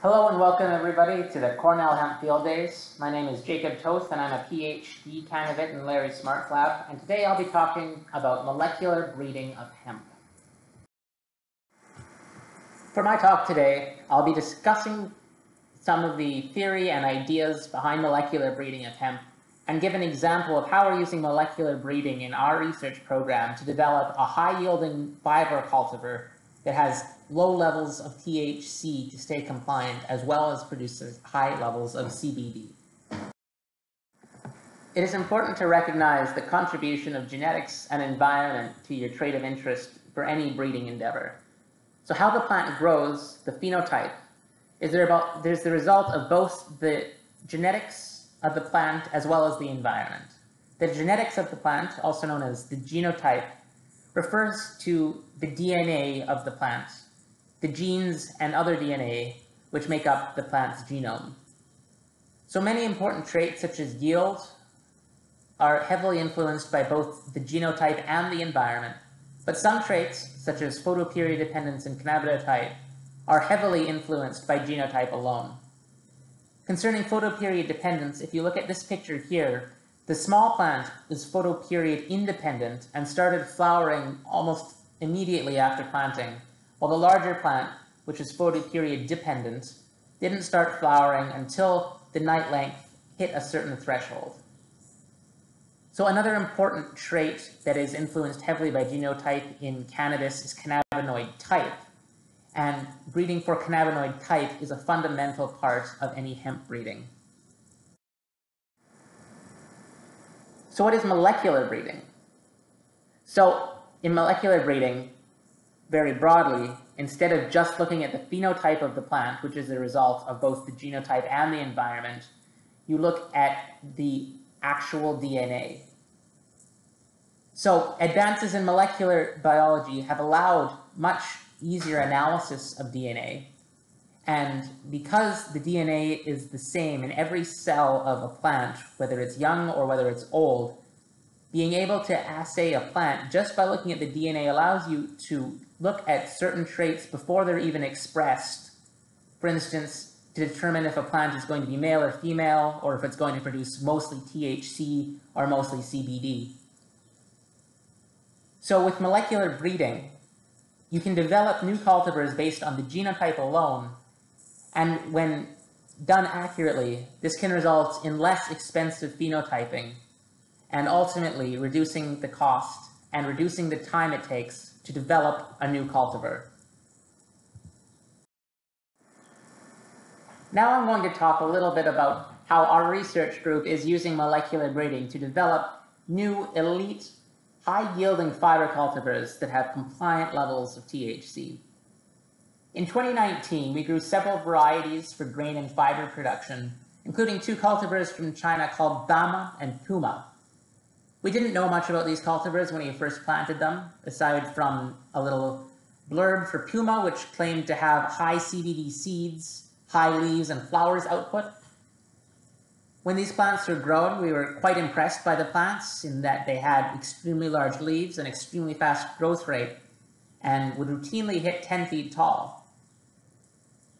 Hello and welcome everybody to the Cornell Hemp Field Days. My name is Jacob Toth and I'm a PhD candidate in Larry Smart's lab, and today I'll be talking about molecular breeding of hemp. For my talk today, I'll be discussing some of the theory and ideas behind molecular breeding of hemp and give an example of how we're using molecular breeding in our research program to develop a high-yielding fiber cultivar that has low levels of THC to stay compliant, as well as produces high levels of CBD. It is important to recognize the contribution of genetics and environment to your trait of interest for any breeding endeavor. So how the plant grows, the phenotype, there's the result of both the genetics of the plant as well as the environment. The genetics of the plant, also known as the genotype, refers to the DNA of the plant, the genes and other DNA which make up the plant's genome. So many important traits such as yield are heavily influenced by both the genotype and the environment, but some traits such as photoperiod dependence and cannabinoid are heavily influenced by genotype alone. Concerning photoperiod dependence, if you look at this picture here, the small plant is photoperiod independent and started flowering almost immediately after planting, while the larger plant, which is photoperiod dependent, didn't start flowering until the night length hit a certain threshold. So another important trait that is influenced heavily by genotype in cannabis is cannabinoid type. And breeding for cannabinoid type is a fundamental part of any hemp breeding. So what is molecular breeding? So in molecular breeding, very broadly, instead of just looking at the phenotype of the plant, which is the result of both the genotype and the environment, you look at the actual DNA. So advances in molecular biology have allowed much easier analysis of DNA. And because the DNA is the same in every cell of a plant, whether it's young or whether it's old, being able to assay a plant just by looking at the DNA allows you to look at certain traits before they're even expressed. For instance, to determine if a plant is going to be male or female, or if it's going to produce mostly THC or mostly CBD. So with molecular breeding, you can develop new cultivars based on the genotype alone, and when done accurately, this can result in less expensive phenotyping and ultimately reducing the cost and reducing the time it takes to develop a new cultivar. Now I'm going to talk a little bit about how our research group is using molecular breeding to develop new elite high-yielding fiber cultivars that have compliant levels of THC. In 2019, we grew several varieties for grain and fiber production, including two cultivars from China called Bama and Puma. We didn't know much about these cultivars when we first planted them, aside from a little blurb for Puma, which claimed to have high CBD seeds, high leaves, and flowers output. When these plants were grown, we were quite impressed by the plants in that they had extremely large leaves and extremely fast growth rate and would routinely hit 10 feet tall.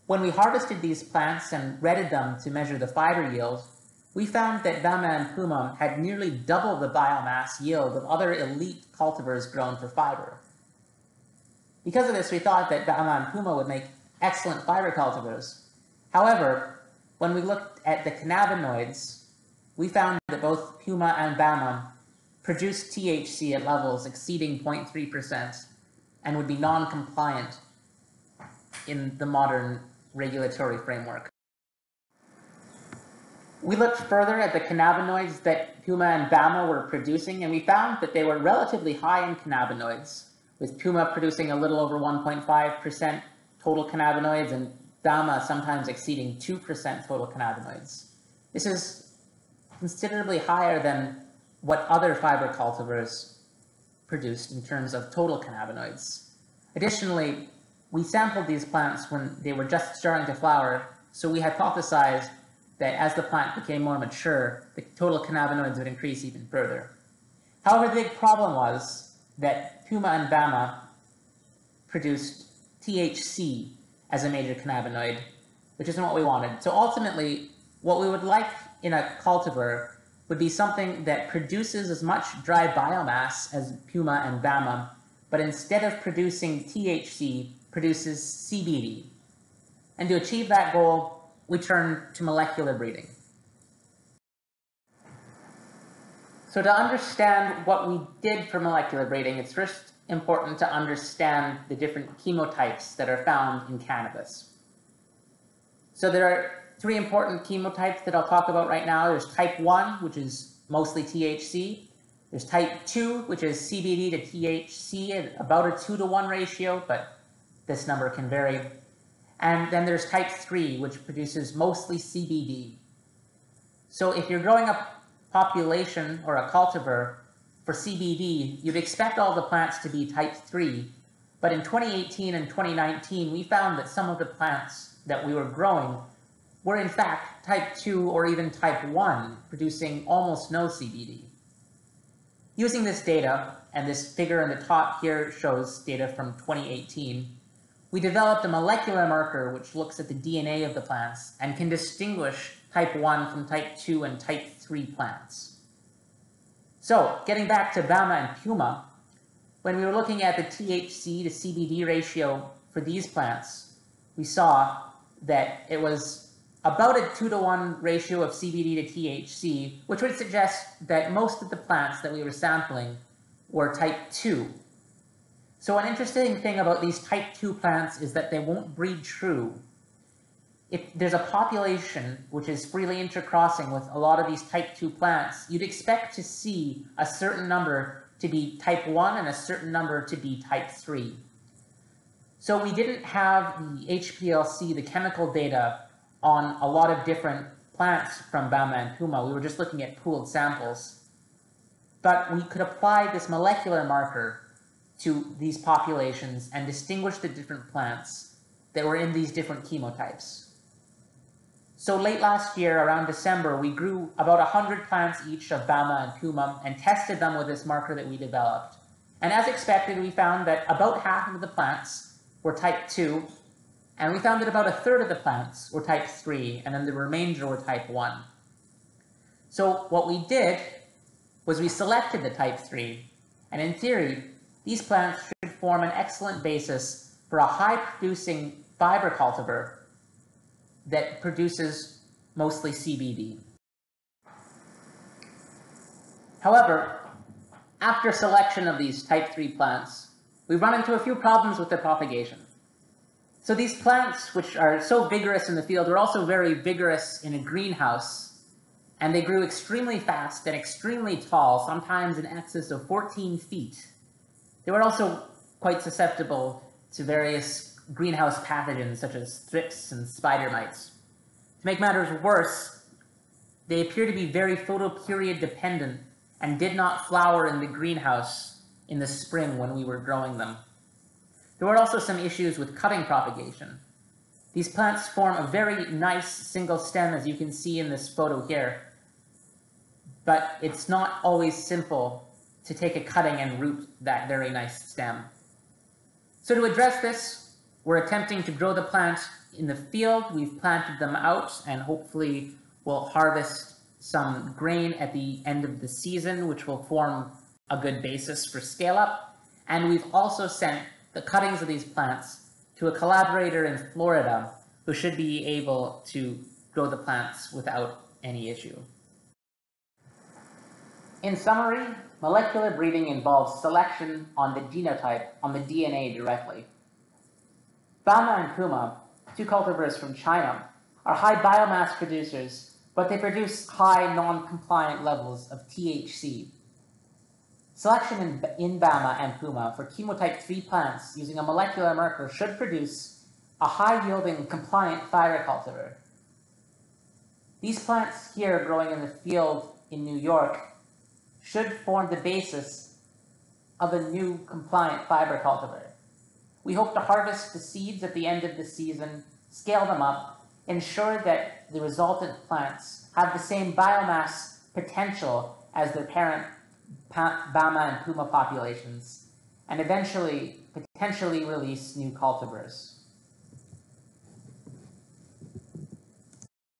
When we harvested these plants and redded them to measure the fiber yield, we found that Bama and Puma had nearly double the biomass yield of other elite cultivars grown for fiber. Because of this, we thought that Bama and Puma would make excellent fiber cultivars. However, when we looked at the cannabinoids, we found that both Puma and Bama produced THC at levels exceeding 0.3% and would be non-compliant in the modern regulatory framework. We looked further at the cannabinoids that Puma and Bama were producing, and we found that they were relatively high in cannabinoids, with Puma producing a little over 1.5% total cannabinoids and Bama sometimes exceeding 2% total cannabinoids. This is considerably higher than what other fiber cultivars produced in terms of total cannabinoids. Additionally, we sampled these plants when they were just starting to flower, so we hypothesized that as the plant became more mature, the total cannabinoids would increase even further. However, the big problem was that Puma and Bama produced THC as a major cannabinoid, which isn't what we wanted. So ultimately, what we would like in a cultivar would be something that produces as much dry biomass as Puma and Bama, but instead of producing THC, produces CBD. And to achieve that goal, we turn to molecular breeding. So to understand what we did for molecular breeding, it's first important to understand the different chemotypes that are found in cannabis. So there are three important chemotypes that I'll talk about right now. There's type 1, which is mostly THC. There's type 2, which is CBD to THC at about a 2-to-1 ratio, but this number can vary. And then there's type 3, which produces mostly CBD. So if you're growing a population or a cultivar for CBD, you'd expect all the plants to be type 3. But in 2018 and 2019, we found that some of the plants that we were growing were in fact type 2 or even type 1, producing almost no CBD. Using this data, and this figure in the top here shows data from 2018, we developed a molecular marker which looks at the DNA of the plants and can distinguish type 1 from type 2 and type 3 plants. So, getting back to Bama and Puma, when we were looking at the THC to CBD ratio for these plants, we saw that it was about a 2-to-1 ratio of CBD to THC, which would suggest that most of the plants that we were sampling were type 2. So an interesting thing about these type 2 plants is that they won't breed true. If there's a population which is freely intercrossing with a lot of these type 2 plants, you'd expect to see a certain number to be type 1 and a certain number to be type 3. So we didn't have the HPLC, the chemical data, on a lot of different plants from Bama and Puma. We were just looking at pooled samples. But we could apply this molecular marker to these populations and distinguish the different plants that were in these different chemotypes. So late last year, around December, we grew about 100 plants each of Bama and Puma and tested them with this marker that we developed. And as expected, we found that about half of the plants were type 2, and we found that about a third of the plants were type 3, and then the remainder were type 1. So what we did was we selected the type 3, and in theory, these plants should form an excellent basis for a high-producing fiber cultivar that produces mostly CBD. However, after selection of these type 3 plants, we run into a few problems with their propagation. So these plants, which are so vigorous in the field, were also very vigorous in a greenhouse, and they grew extremely fast and extremely tall, sometimes in excess of 14 feet. They were also quite susceptible to various greenhouse pathogens such as thrips and spider mites. To make matters worse, they appear to be very photoperiod dependent and did not flower in the greenhouse in the spring when we were growing them. There were also some issues with cutting propagation. These plants form a very nice single stem, as you can see in this photo here, but it's not always simple to take a cutting and root that very nice stem. So to address this, we're attempting to grow the plant in the field. We've planted them out, and hopefully we'll harvest some grain at the end of the season, which will form a good basis for scale-up. And we've also sent the cuttings of these plants to a collaborator in Florida who should be able to grow the plants without any issue. In summary, molecular breeding involves selection on the genotype, on the DNA directly. Bama and Puma, two cultivars from China, are high biomass producers, but they produce high non-compliant levels of THC. Selection in Bama and Puma for chemotype 3 plants using a molecular marker should produce a high-yielding compliant fiber cultivar. These plants here growing in the field in New York should form the basis of a new compliant fiber cultivar. We hope to harvest the seeds at the end of the season, scale them up, ensure that the resultant plants have the same biomass potential as their parent Bama and Puma populations, and eventually potentially release new cultivars.